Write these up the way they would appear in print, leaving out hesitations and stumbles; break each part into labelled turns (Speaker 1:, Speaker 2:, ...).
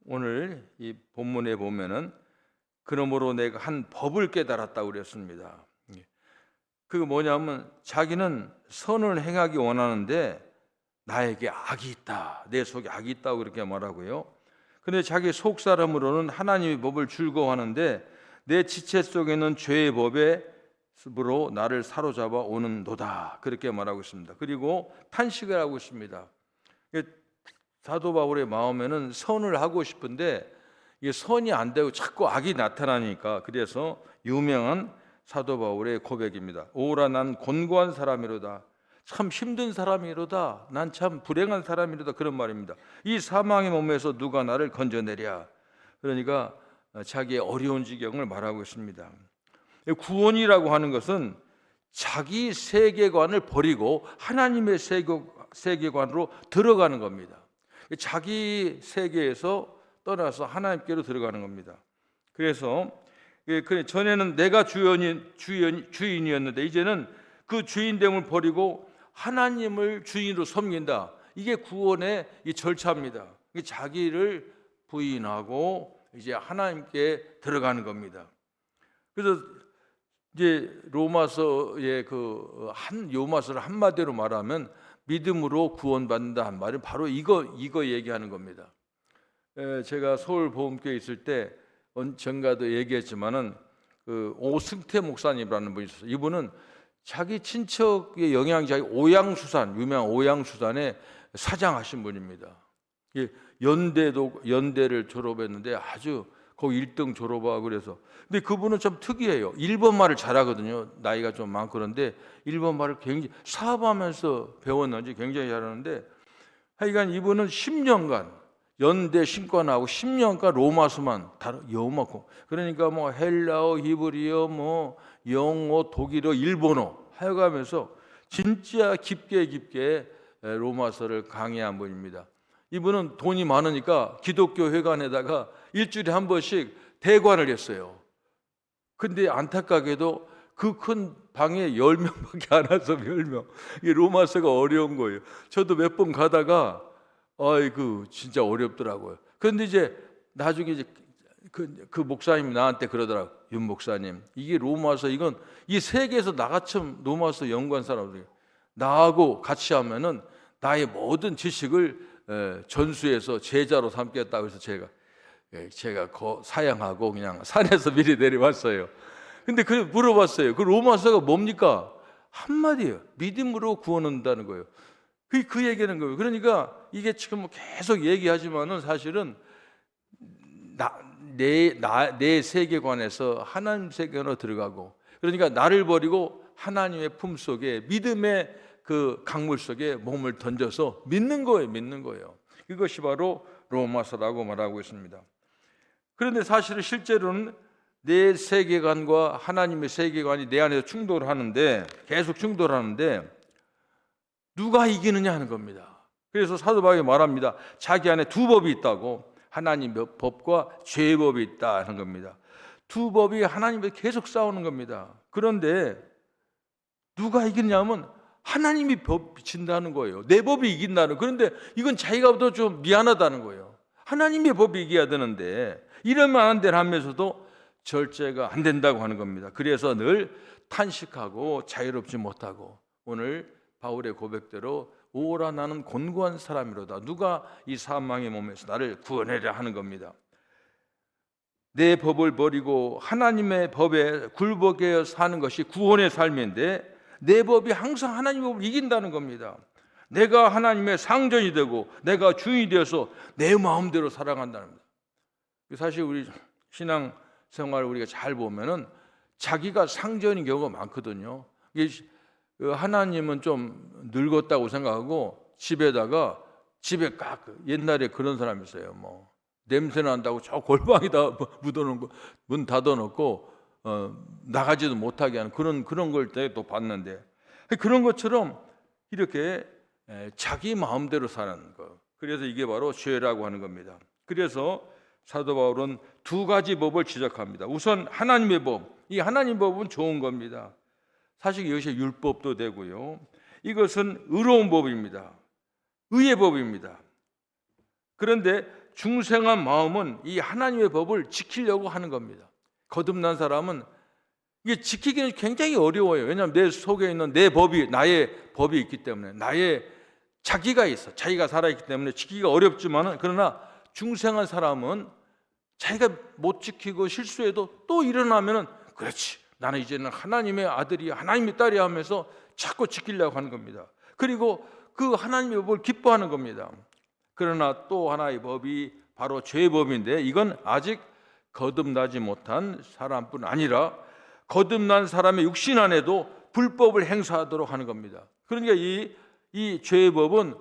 Speaker 1: 오늘 이 본문에 보면은 그러므로 내가 한 법을 깨달았다고 그랬습니다. 그게 뭐냐면 자기는 선을 행하기 원하는데 나에게 악이 있다, 내 속에 악이 있다고 그렇게 말하고요. 근데 자기 속 사람으로는 하나님의 법을 즐거워하는데 내 지체 속에는 죄의 법으로 나를 사로잡아 오는도다, 그렇게 말하고 있습니다. 그리고 탄식을 하고 있습니다. 사도 바울의 마음에는 선을 하고 싶은데 이게 선이 안 되고 자꾸 악이 나타나니까, 그래서 유명한 사도 바울의 고백입니다. 오라 난 곤고한 사람이로다, 참 힘든 사람이로다, 난 참 불행한 사람이로다, 그런 말입니다. 이 사망의 몸에서 누가 나를 건져내랴. 그러니까 자기의 어려운 지경을 말하고 있습니다. 구원이라고 하는 것은 자기 세계관을 버리고 하나님의 세계관으로 들어가는 겁니다. 자기 세계에서 떠나서 하나님께로 들어가는 겁니다. 그래서 전에는 내가 주인이었는데 이제는 그 주인됨을 버리고 하나님을 주인으로 섬긴다. 이게 구원의 이 절차입니다. 자기를 부인하고 이제 하나님께 들어가는 겁니다. 그래서 이제 로마서의 요마서를 한마디로 말하면 믿음으로 구원받는다 한 말은 바로 이거 얘기하는 겁니다. 제가 서울 보험교회 있을 때 전가도 얘기했지만은 오승태 목사님이라는 분이 있었어요. 이분은 자기 친척의 영양자의 유명한 오양수산의 사장하신 분입니다. 연대를 졸업했는데 아주 거기 1등 졸업하고 그래서. 근데 그분은 좀 특이해요. 일본말을 잘하거든요. 나이가 좀 많고 그런데 일본말을 굉장히 사업하면서 배웠는지 굉장히 잘하는데, 하여간 이분은 10년간 연대 신권하고 10년간 로마서만 요만큼, 그러니까 뭐 헬라어, 히브리어, 뭐 영어, 독일어, 일본어 하여가면서 진짜 깊게 로마서를 강의한 분입니다. 이분은 돈이 많으니까 기독교 회관에다가 일주일에 한 번씩 대관을 했어요. 근데 안타깝게도 그 큰 방에 10명밖에 안 와서 10명. 이 로마서가 어려운 거예요. 저도 몇 번 가다가 아이고 진짜 어렵더라고요. 그런데 이제 나중에 이제 그 목사님이 나한테 그러더라고요. 윤 목사님, 이게 로마서, 이건 이 세계에서 나같이 로마서 연구한 사람들이 나하고 같이 하면은 나의 모든 지식을 전수해서 제자로 삼겠다고 해서 제가 사양하고 그냥 산에서 미리 내려왔어요. 근데 물어봤어요. 그 로마서가 뭡니까? 한마디예요. 믿음으로 구원한다는 거예요. 그 얘기하는 거예요. 그러니까 이게 지금 계속 얘기하지만은 사실은 내 세계관에서 하나님 세계관으로 들어가고, 그러니까 나를 버리고 하나님의 품 속에, 믿음의 그 강물 속에 몸을 던져서 믿는 거예요. 이것이 바로 로마서라고 말하고 있습니다. 그런데 사실은 실제로는 내 세계관과 하나님의 세계관이 내 안에서 계속 충돌하는데 누가 이기느냐 하는 겁니다. 그래서 사도 바울이 말합니다. 자기 안에 두 법이 있다고, 하나님의 법과 죄의 법이 있다 하는 겁니다. 두 법이 하나님과 계속 싸우는 겁니다. 그런데 누가 이기느냐면 하나님이 법 비친다는 거예요. 내 법이 이긴다는. 그런데 이건 자기가 더 좀 미안하다는 거예요. 하나님의 법이 이겨야 되는데 이러면 안 되면서도 절제가 안 된다고 하는 겁니다. 그래서 늘 탄식하고 자유롭지 못하고, 오늘 바울의 고백대로 오라 나는 곤고한 사람이로다, 누가 이 사망의 몸에서 나를 구원하려 하는 겁니다. 내 법을 버리고 하나님의 법에 굴복하여 사는 것이 구원의 삶인데 내 법이 항상 하나님의 법을 이긴다는 겁니다. 내가 하나님의 상전이 되고 내가 주인이 되어서 내 마음대로 살아간다는 겁니다. 사실 우리 신앙생활 우리가 잘 보면은 자기가 상전인 경우가 많거든요. 하나님은 좀 늙었다고 생각하고 집에 옛날에 그런 사람이 있어요. 뭐 냄새 난다고 저 골방에다 묻어놓고 문 닫아놓고 나가지도 못하게 하는 그런 걸 또 봤는데, 그런 것처럼 이렇게 자기 마음대로 사는 거, 그래서 이게 바로 죄라고 하는 겁니다. 그래서 사도 바울은 두 가지 법을 지적합니다. 우선 하나님의 법, 이 하나님 법은 좋은 겁니다. 사실 이것이 율법도 되고요. 이것은 의로운 법입니다. 의의 법입니다. 그런데 중생한 마음은 이 하나님의 법을 지키려고 하는 겁니다. 거듭난 사람은 이게 지키기는 굉장히 어려워요. 왜냐하면 내 속에 있는 내 법이, 나의 법이 있기 때문에, 나의 자기가 있어, 자기가 살아있기 때문에 지키기가 어렵지만은, 그러나 중생한 사람은 자기가 못 지키고 실수해도 또 일어나면은, 그렇지, 나는 이제는 하나님의 아들이, 하나님의 딸이 하면서 자꾸 지키려고 하는 겁니다. 그리고 그 하나님의 법을 기뻐하는 겁니다. 그러나 또 하나의 법이 바로 죄의 법인데, 이건 아직 거듭나지 못한 사람뿐 아니라 거듭난 사람의 육신 안에도 불법을 행사하도록 하는 겁니다. 그러니까 이 죄의 법은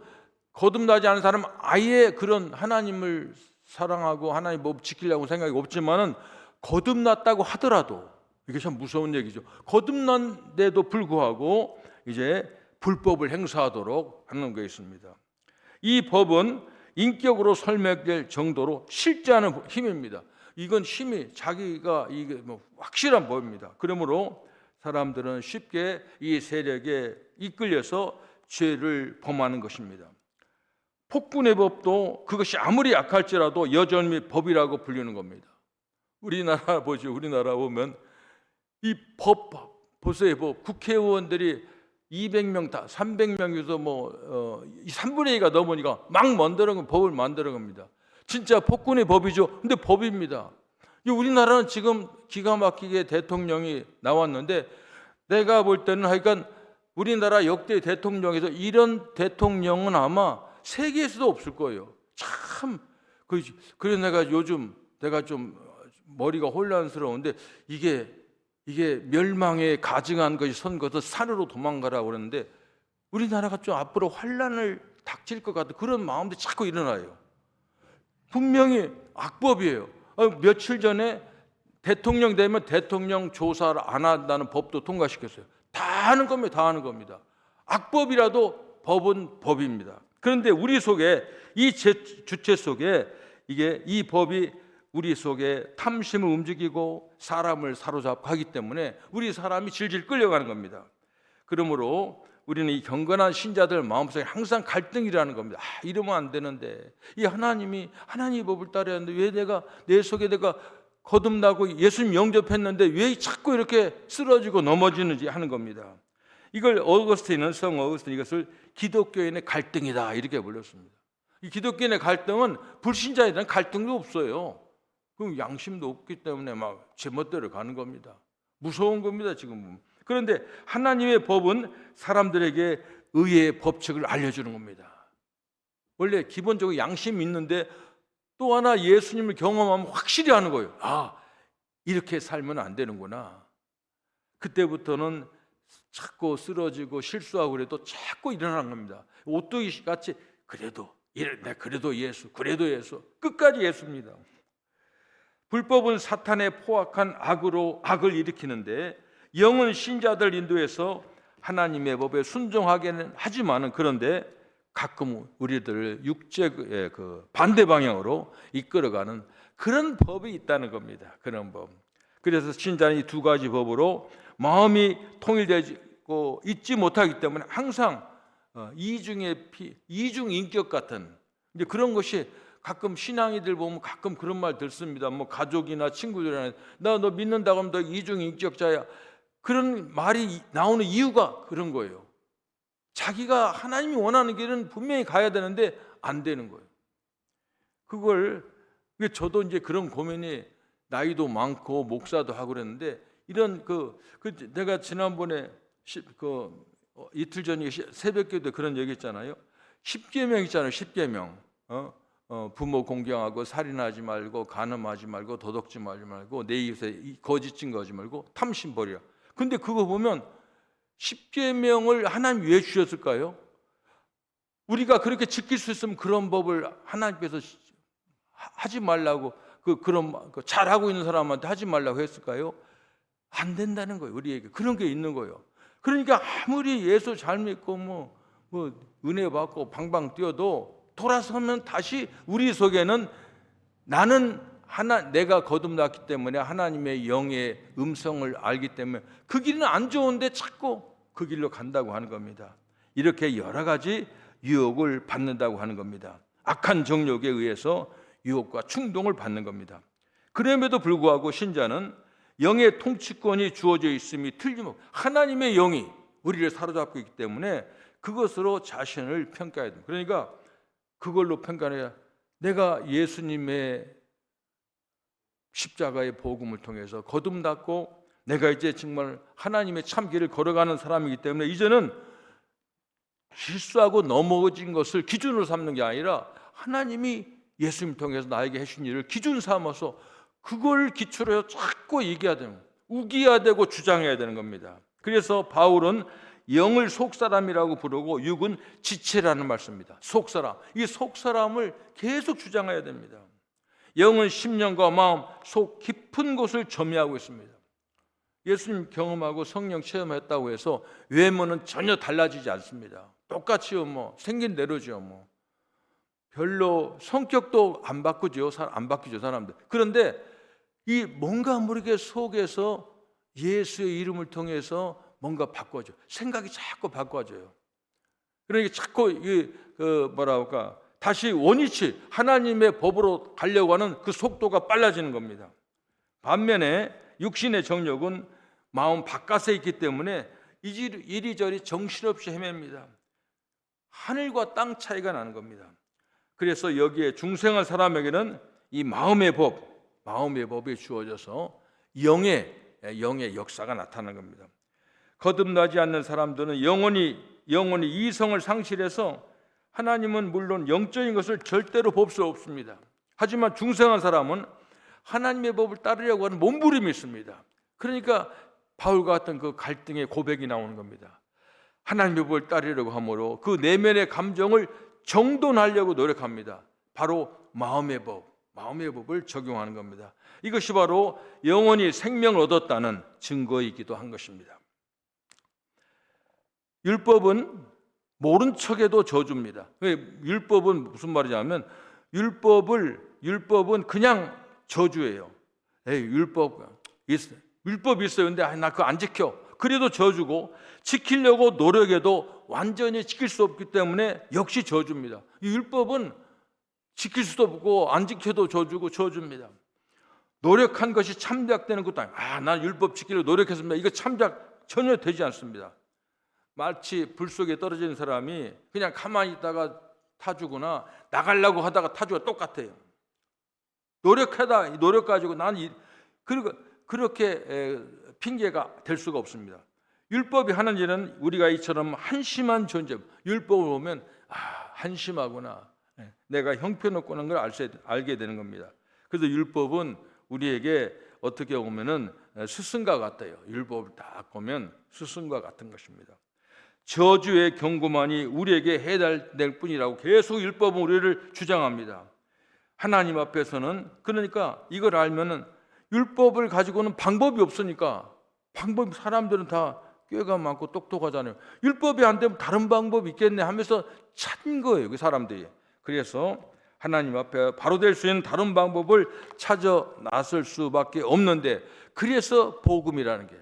Speaker 1: 거듭나지 않은 사람은 아예 그런 하나님을 사랑하고 하나님 법 지키려고 생각이 없지만은, 거듭났다고 하더라도, 이게 참 무서운 얘기죠. 거듭난데도 불구하고 이제 불법을 행사하도록 하는 게 있습니다. 이 법은 인격으로 설명될 정도로 실제 하는 힘입니다. 이건 힘이, 자기가 이게 뭐 확실한 법입니다. 그러므로 사람들은 쉽게 이 세력에 이끌려서 죄를 범하는 것입니다. 폭군의 법도 그것이 아무리 약할지라도 여전히 법이라고 불리는 겁니다. 우리나라 보죠. 우리나라 보면 이 법, 보세요. 뭐 국회의원들이 200명 다, 300명에서 뭐 3분의 2가 넘으니까 막 만들어 법을 만들어 겁니다. 진짜 폭군의 법이죠. 근데 법입니다. 우리나라는 지금 기가 막히게 대통령이 나왔는데, 내가 볼 때는 하여간 우리나라 역대 대통령에서 이런 대통령은 아마 세계에서도 없을 거예요. 참, 그래서 내가 요즘 내가 좀 머리가 혼란스러운데, 이게 멸망에 가증한 것이 선거서 산으로 도망가라고 그러는데, 우리나라가 좀 앞으로 환란을 닥칠 것 같은 그런 마음도 자꾸 일어나요. 분명히 악법이에요. 며칠 전에 대통령 되면 대통령 조사를 안 한다는 법도 통과시켰어요. 다 하는 겁니다. 다 하는 겁니다. 악법이라도 법은 법입니다. 그런데 우리 속에, 이 주체 속에 이 법이 우리 속에 탐심을 움직이고 사람을 사로잡고 하기 때문에 우리 사람이 질질 끌려가는 겁니다. 그러므로 우리는 이 경건한 신자들 마음속에 항상 갈등이라는 겁니다. 이러면 안 되는데, 이 하나님의 법을 따라야 하는데 왜 내 속에 내가 거듭나고 예수님 영접했는데 왜 자꾸 이렇게 쓰러지고 넘어지는지 하는 겁니다. 이걸 성 어거스틴은 이것을 기독교인의 갈등이다 이렇게 불렀습니다. 이 기독교인의 갈등은 불신자에 대한 갈등도 없어요. 그럼 양심도 없기 때문에 막 제멋대로 가는 겁니다. 무서운 겁니다, 지금. 그런데 하나님의 법은 사람들에게 의의 법칙을 알려주는 겁니다. 원래 기본적으로 양심이 있는데 또 하나 예수님을 경험하면 확실히 하는 거예요. 이렇게 살면 안 되는구나. 그때부터는 자꾸 쓰러지고 실수하고 그래도 자꾸 일어나는 겁니다. 오뚜기 같이 그래도 예수, 그래도 예수, 끝까지 예수입니다. 불법은 사탄의 포악한 악을 일으키는데, 영은 신자들 인도해서 하나님의 법에 순종하게는 하지만은, 그런데 가끔 우리들을 육체의 그 반대 방향으로 이끌어가는 그런 법이 있다는 겁니다. 그런 법. 그래서 신자는 이 두 가지 법으로 마음이 통일되고 있지 못하기 때문에 항상 이중 인격 같은 이제 그런 것이, 가끔 신앙이들 보면 가끔 그런 말 듣습니다. 뭐 가족이나 친구들이나 너 믿는다고 하면 너 이중 인격자야. 그런 말이 나오는 이유가 그런 거예요. 자기가 하나님이 원하는 길은 분명히 가야 되는데 안 되는 거예요. 저도 이제 그런 고민이, 나이도 많고 목사도 하고 그랬는데, 이런 내가 지난번에 이틀 전에 새벽기도에 그런 얘기 했잖아요. 10계명 있잖아요. 10계명. 부모 공경하고, 살인하지 말고, 간음하지 말고, 도둑질 하지 말고, 내 이웃에 거짓 증거하지 말고, 탐심 버리라. 근데 그거 보면 10계명을 하나님 왜 주셨을까요? 우리가 그렇게 지킬 수 있으면 그런 법을 하나님께서 하지 말라고, 그런 잘하고 있는 사람한테 하지 말라고 했을까요? 안 된다는 거예요. 우리에게 그런 게 있는 거예요. 그러니까 아무리 예수 잘 믿고 뭐 은혜 받고 방방 뛰어도 돌아서면 다시 우리 속에는 내가 거듭났기 때문에 하나님의 영의 음성을 알기 때문에 그 길은 안 좋은데 자꾸 그 길로 간다고 하는 겁니다. 이렇게 여러 가지 유혹을 받는다고 하는 겁니다. 악한 정욕에 의해서 유혹과 충동을 받는 겁니다. 그럼에도 불구하고 신자는 영의 통치권이 주어져 있음이 틀림없고 하나님의 영이 우리를 사로잡고 있기 때문에 그것으로 자신을 평가해야 됩니다. 그러니까 그걸로 평가해야 내가 예수님의 십자가의 복음을 통해서 거듭났고 내가 이제 정말 하나님의 참 길을 걸어가는 사람이기 때문에 이제는 실수하고 넘어진 것을 기준으로 삼는 게 아니라 하나님이 예수님 통해서 나에게 해주신 일을 기준 삼아서 그걸 기초로 해서 자꾸 얘기해야 되는, 우기야 되고 주장해야 되는 겁니다. 그래서 바울은 영을 속사람이라고 부르고 육은 지체라는 말씀입니다. 속사람, 이 속사람을 계속 주장해야 됩니다. 영은 심령과 마음, 속 깊은 곳을 점유하고 있습니다. 예수님 경험하고 성령 체험했다고 해서 외모는 전혀 달라지지 않습니다. 똑같이요, 생긴 대로죠, 별로 성격도 안 바꾸죠, 안 바뀌죠, 사람들. 그런데 이 뭔가 모르게 속에서 예수의 이름을 통해서 뭔가 바꿔져, 생각이 자꾸 바꿔져요. 그러니까 자꾸 다시 원위치 하나님의 법으로 가려고 하는 그 속도가 빨라지는 겁니다. 반면에 육신의 정욕은 마음 바깥에 있기 때문에 이리저리 정신없이 헤맵니다. 하늘과 땅 차이가 나는 겁니다. 그래서 여기에 중생한 사람에게는 이 마음의 법이 주어져서 영의 역사가 나타나는 겁니다. 거듭나지 않는 사람들은 영원히 이성을 상실해서 하나님은 물론 영적인 것을 절대로 볼 수 없습니다. 하지만 중생한 사람은 하나님의 법을 따르려고 하는 몸부림이 있습니다. 그러니까 바울과 같은 그 갈등의 고백이 나오는 겁니다. 하나님의 법을 따르려고 함으로 그 내면의 감정을 정돈하려고 노력합니다. 바로 마음의 법을 적용하는 겁니다. 이것이 바로 영원히 생명을 얻었다는 증거이기도 한 것입니다. 율법은 모른 척해도 저주입니다. 율법은 무슨 말이냐면 율법은 그냥 저주예요. 율법이 있어요. 근데 나 그거 안 지켜. 그래도 저주고 지키려고 노력해도 완전히 지킬 수 없기 때문에 역시 저주입니다. 이 율법은 지킬 수도 없고 안 지켜도 저주입니다. 노력한 것이 참작되는 것도 아니에요. 난 율법 지키려고 노력했습니다. 이거 참작 전혀 되지 않습니다. 마치 불 속에 떨어진 사람이 그냥 가만히 있다가 타주거나 나가려고 하다가 타주가 똑같아요. 노력 가지고 그렇게 핑계가 될 수가 없습니다. 율법이 하는 일은 우리가 이처럼 한심한 존재, 율법을 보면 한심하구나, 내가 형편없구나 하는 걸 알게 되는 겁니다. 그래서 율법은 우리에게 어떻게 보면은 스승과 같아요. 율법을 딱 보면 스승과 같은 것입니다. 저주의 경고만이 우리에게 해달될 뿐이라고 계속 율법은 우리를 주장합니다. 하나님 앞에서는 그러니까 이걸 알면은 율법을 가지고는 방법이 없으니까 사람들은 다 꾀가 많고 똑똑하잖아요. 율법이 안 되면 다른 방법이 있겠네 하면서 찾은 거예요, 그 사람들이. 그래서 하나님 앞에 바로 될 수 있는 다른 방법을 찾아 나설 수밖에 없는데, 그래서 복음이라는 게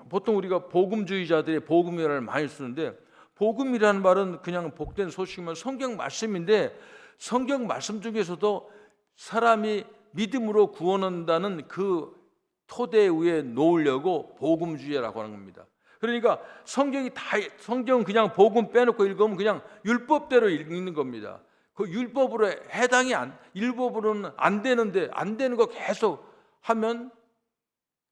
Speaker 1: 보통 우리가 복음주의자들이 복음이라는 많이 쓰는데, 복음이라는 말은 그냥 복된 소식이면 성경 말씀인데, 성경 말씀 중에서도 사람이 믿음으로 구원한다는 그 토대 위에 놓으려고 복음주의라고 하는 겁니다. 그러니까 성경은 그냥 복음 빼놓고 읽으면 그냥 율법대로 읽는 겁니다. 그 율법으로 율법으로는 안 되는데 안 되는 거 계속 하면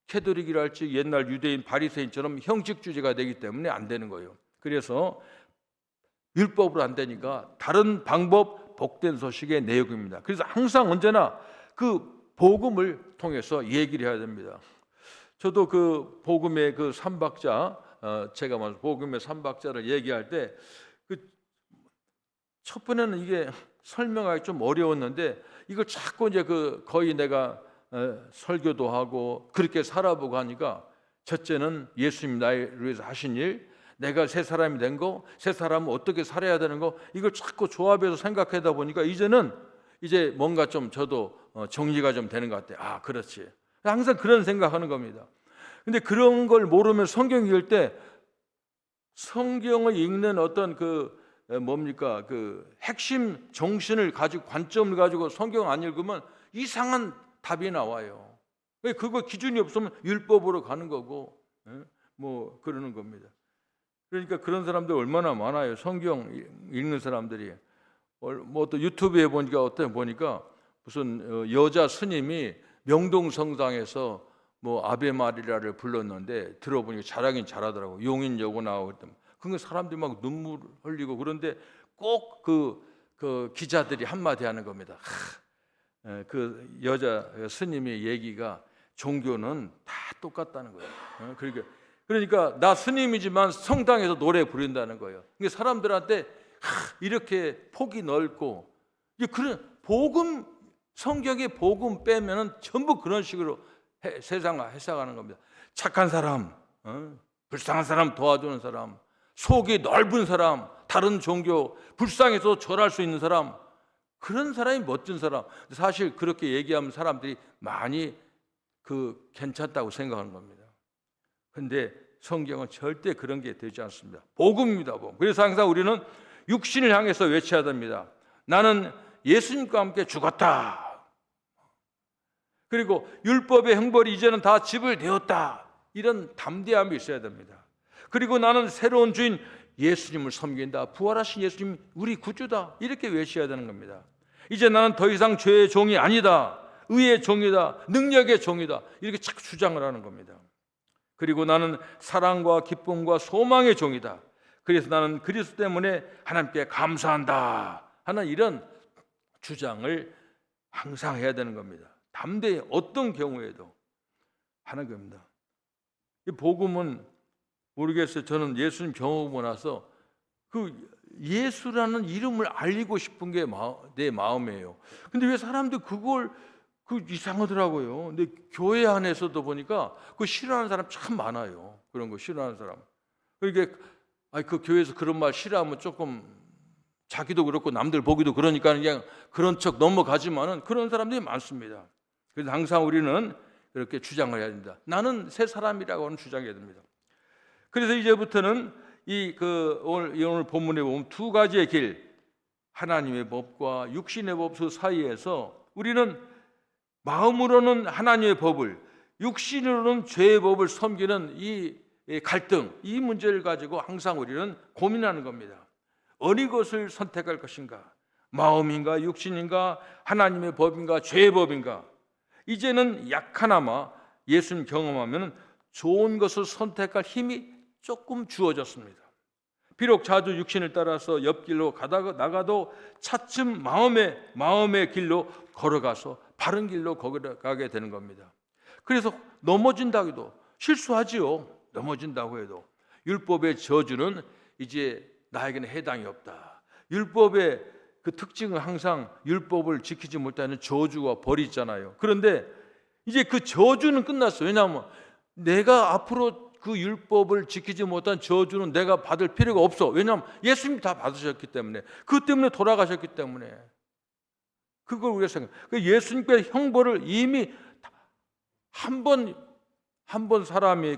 Speaker 1: 캐토릭이랄지 옛날 유대인 바리새인처럼 형식주의가 되기 때문에 안 되는 거예요. 그래서 율법으로 안 되니까 다른 방법, 복된 소식의 내용입니다. 그래서 항상 언제나 그 복음을 통해서 얘기를 해야 됩니다. 저도 그 복음의 그 삼박자, 제가 먼저 복음의 삼박자를 얘기할 때 첫 번에는 이게 설명하기 좀 어려웠는데, 이걸 자꾸 이제 거의 내가 설교도 하고 그렇게 살아보고 하니까, 첫째는 예수님 나를 위해서 하신 일, 내가 새 사람이 된 거, 새 사람은 어떻게 살아야 되는 거, 이걸 자꾸 조합해서 생각하다 보니까 이제 뭔가 좀 저도 정리가 좀 되는 것 같아요. 그렇지. 항상 그런 생각하는 겁니다. 근데 그런 걸 모르면 성경 읽을 때 성경을 읽는 어떤 뭡니까? 그 핵심 정신을 가지고 관점을 가지고 성경 안 읽으면 이상한 답이 나와요. 왜 그거 기준이 없으면 율법으로 가는 거고, 뭐 그러는 겁니다. 그러니까 그런 사람들 얼마나 많아요. 성경 읽는 사람들이. 뭐 또 유튜브에 보니까 무슨 여자 스님이 명동성당에서 뭐 아베 마리아를 불렀는데 들어보니까 잘하긴 잘하더라고. 용인 여고 나오고 그 사람들이 막 눈물 흘리고. 그런데 꼭 그 기자들이 한마디 하는 겁니다. 그 여자 스님의 얘기가 종교는 다 똑같다는 거예요. 그러니까 나 스님이지만 성당에서 노래 부른다는 거예요. 그러니까 사람들한테 이렇게 폭이 넓고, 그런 복음, 성경의 복음 빼면은 전부 그런 식으로 세상을 해석하는 겁니다. 착한 사람, 불쌍한 사람 도와주는 사람, 속이 넓은 사람, 다른 종교 불쌍해서 절할 수 있는 사람, 그런 사람이 멋진 사람. 사실 그렇게 얘기하면 사람들이 많이 괜찮다고 생각하는 겁니다. 그런데 성경은 절대 그런 게 되지 않습니다. 복음입니다. 복음. 그래서 항상 우리는 육신을 향해서 외쳐야 됩니다. 나는 예수님과 함께 죽었다. 그리고 율법의 형벌이 이제는 다 집을 내었다. 이런 담대함이 있어야 됩니다. 그리고 나는 새로운 주인 예수님을 섬긴다. 부활하신 예수님 우리 구주다. 이렇게 외쳐야 되는 겁니다. 이제 나는 더 이상 죄의 종이 아니다. 의의 종이다. 능력의 종이다. 이렇게 자꾸 주장을 하는 겁니다. 그리고 나는 사랑과 기쁨과 소망의 종이다. 그래서 나는 그리스도 때문에 하나님께 감사한다 하는 이런 주장을 항상 해야 되는 겁니다. 담대히 어떤 경우에도 하는 겁니다. 이 복음은 모르겠어요. 저는 예수님 경험하고 나서 그 예수라는 이름을 알리고 싶은 게 내 마음이에요. 근데 왜 사람들 그걸 이상하더라고요. 근데 교회 안에서도 보니까 그 싫어하는 사람 참 많아요. 그런 거 싫어하는 사람. 그러니까 그 교회에서 그런 말 싫어하면 조금 자기도 그렇고 남들 보기도 그러니까 그냥 그런 척 넘어가지만은 그런 사람들이 많습니다. 그래서 항상 우리는 그렇게 주장을 해야 됩니다. 나는 새 사람이라고 하는 주장해야 됩니다. 그래서 이제부터는 오늘 본문에 보면 두 가지의 길, 하나님의 법과 육신의 법 사이에서 우리는 마음으로는 하나님의 법을, 육신으로는 죄의 법을 섬기는 이 갈등, 이 문제를 가지고 항상 우리는 고민하는 겁니다. 어느 것을 선택할 것인가? 마음인가, 육신인가, 하나님의 법인가, 죄의 법인가? 이제는 약하나마 예수님 경험하면 좋은 것을 선택할 힘이 조금 주어졌습니다. 비록 자주 육신을 따라서 옆길로 나가도 차츰 마음의 길로 걸어가서 바른 길로 가게 되는 겁니다. 그래서 넘어진다고 해도 실수하지요. 넘어진다고 해도 율법의 저주는 이제 나에게는 해당이 없다. 율법의 그 특징은 항상 율법을 지키지 못하는 저주와 벌이 있잖아요. 그런데 이제 그 저주는 끝났어요. 왜냐하면 내가 앞으로 그 율법을 지키지 못한 저주는 내가 받을 필요가 없어. 왜냐하면 예수님이 다 받으셨기 때문에, 그 때문에 돌아가셨기 때문에. 그걸 우리가 생각해요. 예수님께서 형벌을 이미 한 번 사람이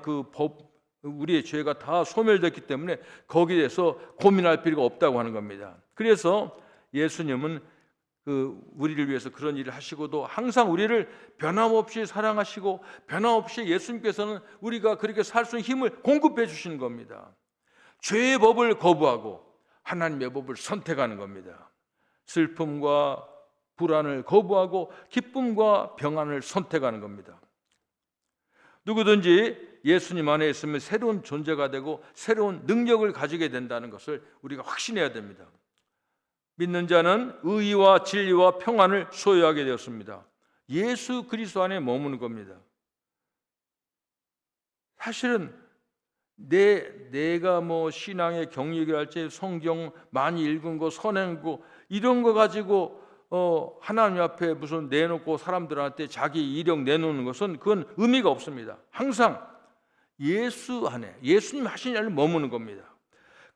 Speaker 1: 우리의 죄가 다 소멸됐기 때문에 거기에 대해서 고민할 필요가 없다고 하는 겁니다. 그래서 예수님은 우리를 위해서 그런 일을 하시고도 항상 우리를 변함없이 사랑하시고 변함없이 예수님께서는 우리가 그렇게 살 수 있는 힘을 공급해 주시는 겁니다. 죄의 법을 거부하고 하나님의 법을 선택하는 겁니다. 슬픔과 불안을 거부하고 기쁨과 평안을 선택하는 겁니다. 누구든지 예수님 안에 있으면 새로운 존재가 되고 새로운 능력을 가지게 된다는 것을 우리가 확신해야 됩니다. 믿는 자는 의와 진리와 평안을 소유하게 되었습니다. 예수 그리스도 안에 머무는 겁니다. 사실은 내가 뭐 신앙의 경력이랄지 성경 많이 읽은 거, 선행고 이런 거 가지고 하나님 앞에 무슨 내놓고 사람들한테 자기 이력 내놓는 것은 그건 의미가 없습니다. 항상 예수 안에, 예수님 하신 일을 머무는 겁니다.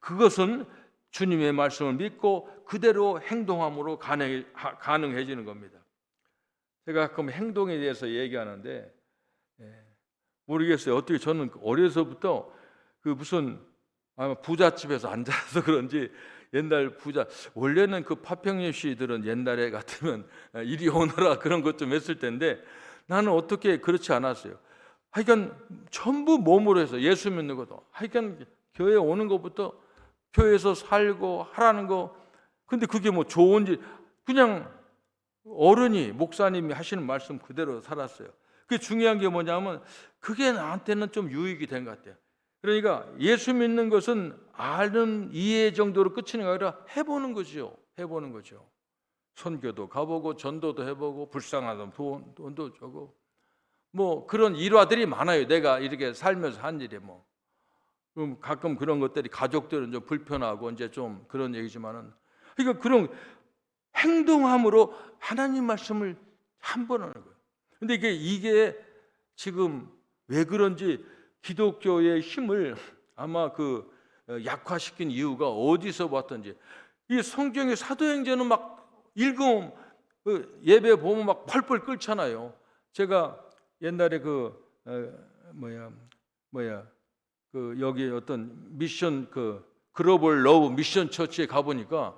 Speaker 1: 그것은 주님의 말씀을 믿고 그대로 행동함으로 가능해지는 겁니다. 제가 가끔 행동에 대해서 얘기하는데 모르겠어요. 어떻게 저는 어려서부터 무슨 아마 부잣집에서 안 자라서 그런지 옛날 부자, 원래는 그 파평류 씨들은 옛날에 같으면 이리 오너라 그런 것 좀 했을 텐데, 나는 어떻게 그렇지 않았어요. 하여간 전부 몸으로 해서 예수 믿는 것도, 하여간 교회 오는 것부터 교회에서 살고 하라는 거. 근데 그게 뭐 좋은지, 그냥 어른이 목사님이 하시는 말씀 그대로 살았어요. 그게 중요한 게 뭐냐면 그게 나한테는 좀 유익이 된 것 같아요. 그러니까 예수 믿는 것은 아는 이해 정도로 끝이는 게 아니라 해보는 거죠. 해보는 거죠. 선교도 가보고 전도도 해보고 불쌍하다면 돈도 주고 뭐 그런 일화들이 많아요. 내가 이렇게 살면서 한 일이 뭐. 가끔 그런 것들이 가족들은 좀 불편하고 이제 좀 그런 얘기지만은, 그러니까 그런 행동함으로 하나님 말씀을 한 번 하는 거예요. 근데 이게 지금 왜 그런지 기독교의 힘을 아마 그 약화시킨 이유가 어디서 봤던지, 이 성경의 사도행전은 막 읽으면 예배 보면 막 펄펄 끓잖아요. 제가 옛날에 여기 어떤 미션 글로벌 러브 미션 처치에 가보니까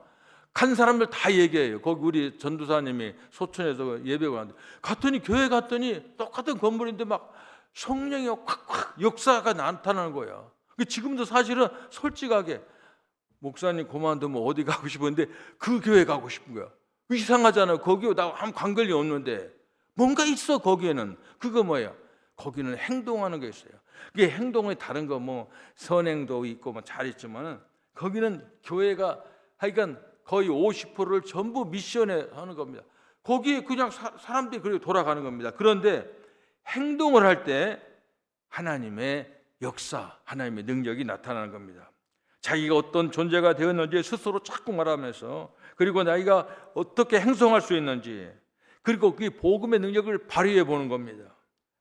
Speaker 1: 간 사람들 다 얘기해요. 거기 우리 전도사님이 소천에서 예배가 하는데 갔더니, 교회 갔더니 똑같은 건물인데 막 성령이 확 역사가 나타나는 거야. 지금도 사실은 솔직하게 목사님 그만두면 어디 가고 싶은데 그 교회 가고 싶은 거야. 이상하잖아요. 거기 나 한 관계이 없는데 뭔가 있어. 거기에는 그거 뭐야? 거기는 행동하는 게 있어요. 그게 행동이 다른 거 뭐 선행도 있고 뭐 잘 있지만은 거기는 교회가 하여간 거의 50%를 전부 미션에 하는 겁니다. 거기에 그냥 사람들이 그렇게 돌아가는 겁니다. 그런데 행동을 할 때 하나님의 역사, 하나님의 능력이 나타나는 겁니다. 자기가 어떤 존재가 되었는지 스스로 자꾸 말하면서, 그리고 자기가 어떻게 행동할 수 있는지, 그리고 그 복음의 능력을 발휘해 보는 겁니다.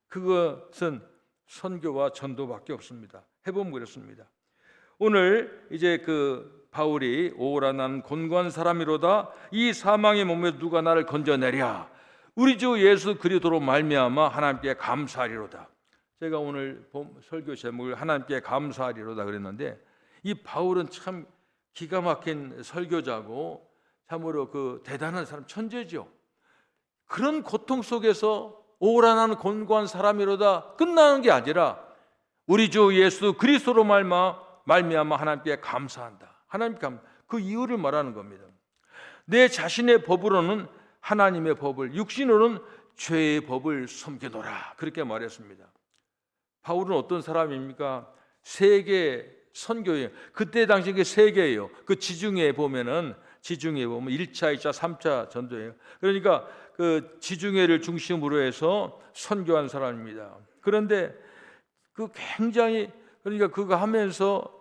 Speaker 1: 그것은 선교와 전도밖에 없습니다. 해보면 그렇습니다. 오늘 이제 바울이 오라 나는 곤고한 사람이로다 이 사망의 몸에 누가 나를 건져내랴 우리 주 예수 그리스도로 말미암아 하나님께 감사하리로다. 제가 오늘 설교 제목을 하나님께 감사하리로다 그랬는데, 이 바울은 참 기가 막힌 설교자고 참으로 대단한 사람, 천재죠. 그런 고통 속에서 오라 나는 곤고한 사람이로다 끝나는 게 아니라 우리 주 예수 그리스도로 말미암아 하나님께 감사한다. 하나님 그 이유를 말하는 겁니다. 내 자신의 법으로는 하나님의 법을, 육신으로는 죄의 법을 섬기노라 그렇게 말했습니다. 바울은 어떤 사람입니까? 세계 선교예요. 그때 당시 그 세계예요. 지중해에 보면 1차, 2차, 3차 전도예요. 그러니까 지중해를 중심으로 해서 선교한 사람입니다. 그런데 굉장히, 그러니까 그거 하면서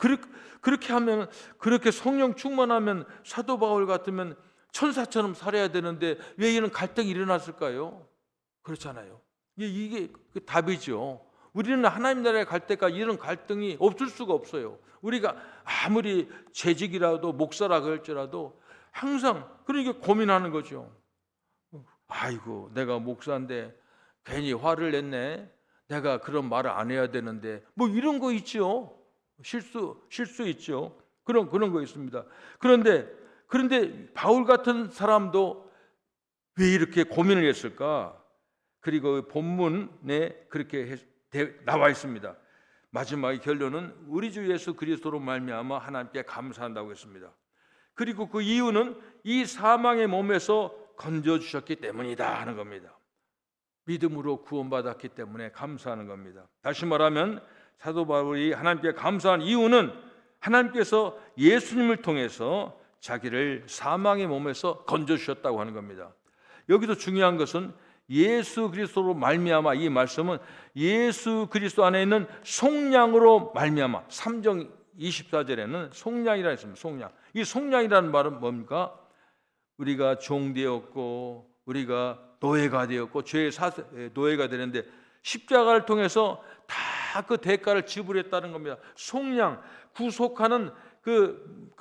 Speaker 1: 그렇게 하면, 그렇게 성령 충만하면 사도 바울 같으면 천사처럼 살아야 되는데 왜 이런 갈등이 일어났을까요? 그렇잖아요. 이게 답이죠. 우리는 하나님 나라에 갈 때까지 이런 갈등이 없을 수가 없어요. 우리가 아무리 재직이라도 목사라 할지라도 항상 그러니까 고민하는 거죠. 아이고, 내가 목사인데 괜히 화를 냈네. 내가 그런 말을 안 해야 되는데 뭐 이런 거 있죠. 실수 있죠. 그런 거 있습니다. 그런데 바울 같은 사람도 왜 이렇게 고민을 했을까? 그리고 본문에 그렇게 나와 있습니다. 마지막의 결론은 우리 주 예수 그리스도로 말미암아 하나님께 감사한다고 했습니다. 그리고 그 이유는 이 사망의 몸에서 건져주셨기 때문이다 하는 겁니다. 믿음으로 구원받았기 때문에 감사하는 겁니다. 다시 말하면 사도 바울이 하나님께 감사한 이유는 하나님께서 예수님을 통해서 자기를 사망의 몸에서 건져주셨다고 하는 겁니다. 여기서 중요한 것은 예수 그리스도로 말미암아, 이 말씀은 예수 그리스도 안에 있는 속량으로 말미암아, 3장 24절에는 속량이라 했습니다. 속량. 이 속량이라는 말은 뭡니까? 우리가 종되었고 우리가 노예가 되었고 죄의 노예가 되는데 십자가를 통해서 다 그 대가를 지불했다는 겁니다. 속량, 구속하는 그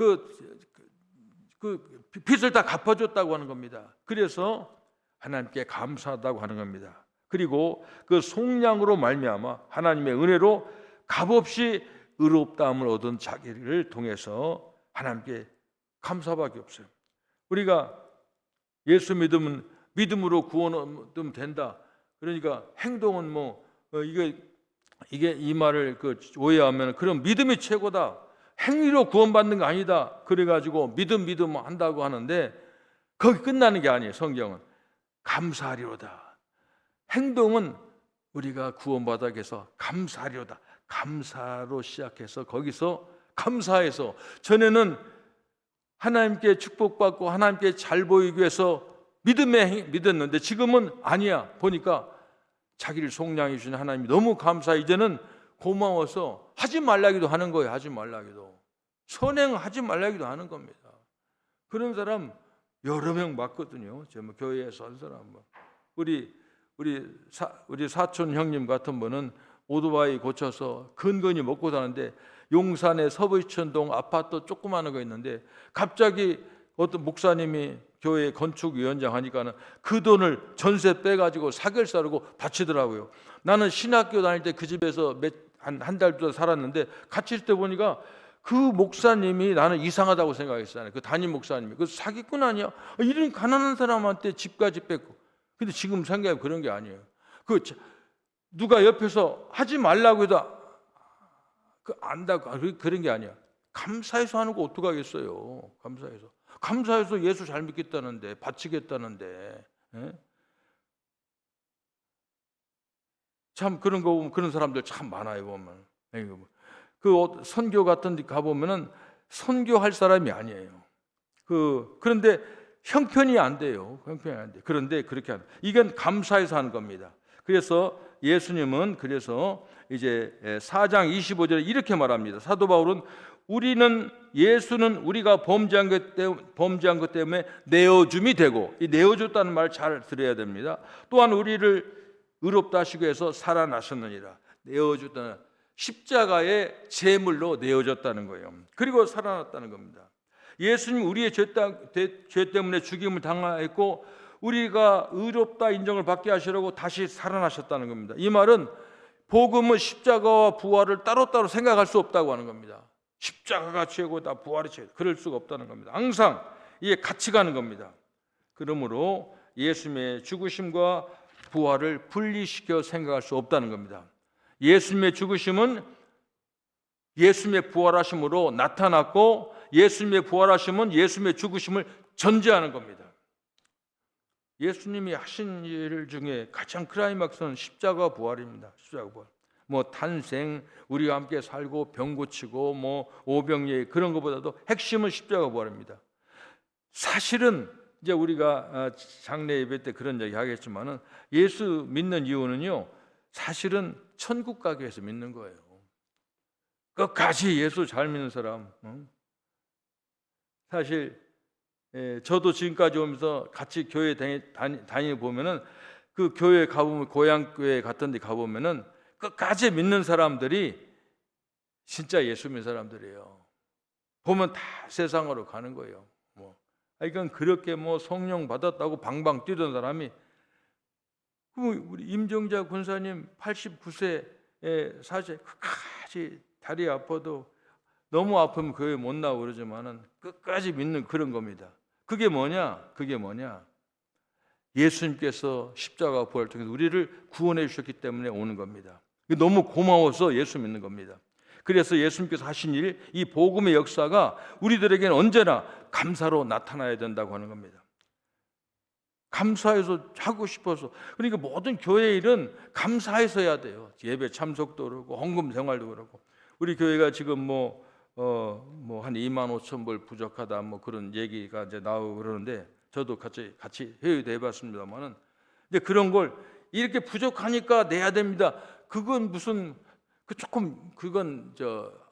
Speaker 1: 빚을 다 갚아줬다고 하는 겁니다. 그래서 하나님께 감사하다고 하는 겁니다. 그리고 그 속량으로 말미암아 하나님의 은혜로 값없이 의롭다함을 얻은 자기를 통해서 하나님께 감사밖에 없어요. 우리가 예수 믿으면 믿음으로 구원 얻으면 된다. 그러니까 행동은 이게 이 말을 오해하면 그럼 믿음이 최고다. 행위로 구원받는 거 아니다. 그래가지고 믿음 한다고 하는데 거기 끝나는 게 아니에요. 성경은 감사하리로다. 행동은 우리가 구원받아 해서 감사하리로다. 감사로 시작해서 거기서 감사해서 전에는 하나님께 축복받고 하나님께 잘 보이기 위해서 믿었는데 지금은 아니야. 보니까 자기를 속량해 주신 하나님이 너무 감사해. 이제는 고마워서 하지 말라기도 하는 거예요. 하지 말라기도. 선행하지 말라기도 하는 겁니다. 그런 사람 여러 명 봤거든요. 제가 교회에서 한 사람. 우리 사촌 형님 같은 분은 오토바이 고쳐서 근근히 먹고 사는데 용산의 서부이천동 아파트 조그마한 거 있는데 갑자기 어떤 목사님이 교회 건축위원장 하니까는 그 돈을 전세 빼가지고 사결 사르고 바치더라고요. 나는 신학교 다닐 때 그 집에서 한 달 동안 살았는데 같이 있을 때 보니까 그 목사님이 나는 이상하다고 생각했잖아요. 그 담임 목사님이 그 사기꾼 아니야? 이런 가난한 사람한테 집까지 뺏고. 근데 지금 생각해보면 그런 게 아니에요. 누가 옆에서 하지 말라고 해도 안다고 그런 게 아니야. 감사해서 하는 거 어떡하겠어요. 감사해서 예수 잘 믿겠다는데 바치겠다는데. 참 그런 거 보면 그런 사람들 참 많아요. 보면 그 선교 같은 데 가보면은 선교할 사람이 아니에요. 그런데 형편이 안 돼요. 그런데 그렇게 하는. 이건 감사해서 하는 겁니다. 그래서 예수님은 이제 4장 25절에 이렇게 말합니다. 사도 바울은 예수는 우리가 범죄한 것 때문에 내어줌이 되고, 이 내어줬다는 말 잘 들어야 됩니다. 또한 우리를 의롭다 하시기 위해서 살아나셨느니라. 내어줬다는 십자가의 제물로 내어졌다는 거예요. 그리고 살아났다는 겁니다. 예수님 우리의 죄 때문에 죽임을 당하였고 우리가 의롭다 인정을 받게 하시려고 다시 살아나셨다는 겁니다. 이 말은 복음은 십자가와 부활을 따로따로 생각할 수 없다고 하는 겁니다. 십자가가 최고다, 부활이 최고. 그럴 수가 없다는 겁니다. 항상 이게 같이 가는 겁니다. 그러므로 예수님의 죽으심과 부활을 분리시켜 생각할 수 없다는 겁니다. 예수님의 죽으심은 예수님의 부활하심으로 나타났고 예수님의 부활하심은 예수님의 죽으심을 전제하는 겁니다. 예수님이 하신 일 중에 가장 클라이막스는 십자가 부활입니다. 십자가 부활. 탄생, 우리와 함께 살고 병 고치고 오병이어 그런 것보다도 핵심은 십자가 부활입니다. 사실은 이제 우리가 장례 예배 때 그런 얘기 하겠지만은 예수 믿는 이유는요. 사실은 천국 가기 위해서 믿는 거예요. 끝까지 예수 잘 믿는 사람. 사실 저도 지금까지 오면서 같이 교회 다니 보면은 그 교회 가보면 고향 교회 같은 데 가보면은 끝까지 믿는 사람들이 진짜 예수 믿는 사람들이에요. 보면 다 세상으로 가는 거예요. 이건 그렇게 성령 받았다고 방방 뛰던 사람이 우리 임정자 군사님 89세 사실 끝까지 다리 아파도 너무 아프면 교회 못 나오고 그러지만은 끝까지 믿는 그런 겁니다. 그게 뭐냐? 예수님께서 십자가 부활을 통해서 우리를 구원해 주셨기 때문에 오는 겁니다. 너무 고마워서 예수 믿는 겁니다. 그래서 예수님께서 하신 일, 이 복음의 역사가 우리들에게는 언제나 감사로 나타나야 된다고 하는 겁니다. 감사해서 하고 싶어서. 그러니까 모든 교회 일은 감사해서 해야 돼요. 예배 참석도 그렇고 헌금 생활도 그렇고. 우리 교회가 지금 한 2만 5천 불 부족하다 그런 얘기가 이제 나오고 그러는데 저도 같이 회의도 해봤습니다만은 이제 그런 걸 이렇게 부족하니까 내야 됩니다. 그건 그건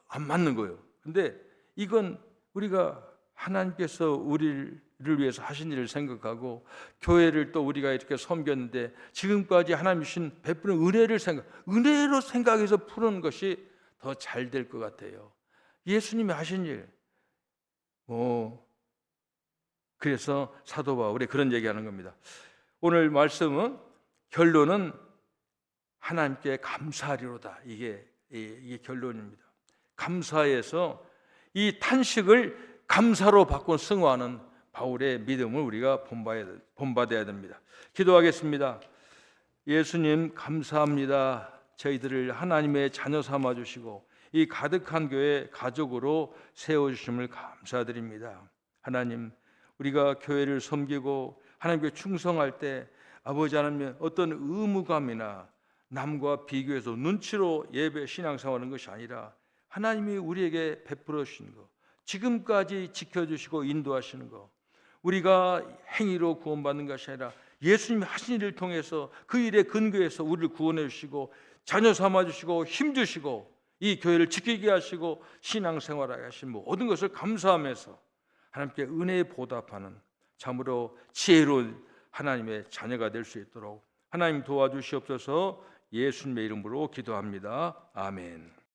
Speaker 1: 안 맞는 거예요. 근데 이건 우리가 하나님께서 우리를 위해서 하신 일을 생각하고 교회를 또 우리가 이렇게 섬겼는데 지금까지 하나님 주신 베푸는 은혜로 생각해서 푸는 것이 더 잘 될 것 같아요. 예수님이 하신 일. 그래서 사도 바울이 그런 얘기하는 겁니다. 오늘 말씀은 결론은 하나님께 감사하리로다. 이게 결론입니다. 감사해서 이 탄식을 감사로 바꾼 승화하는 바울의 믿음을 우리가 본받아야 됩니다. 기도하겠습니다. 예수님 감사합니다. 저희들을 하나님의 자녀 삼아 주시고 이 가득한 교회 가족으로 세워주심을 감사드립니다. 하나님, 우리가 교회를 섬기고 하나님께 충성할 때 아버지 하나님 어떤 의무감이나 남과 비교해서 눈치로 예배 신앙생활하는 것이 아니라 하나님이 우리에게 베풀어 주신 것, 지금까지 지켜주시고 인도하시는 것, 우리가 행위로 구원받는 것이 아니라 예수님이 하신 일을 통해서 그 일에 근거해서 우리를 구원해 주시고 자녀 삼아 주시고 힘 주시고 이 교회를 지키게 하시고 신앙생활하게 하신 모든 것을 감사하면서 하나님께 은혜에 보답하는 참으로 지혜로운 하나님의 자녀가 될 수 있도록 하나님 도와주시옵소서. 예수님의 이름으로 기도합니다. 아멘.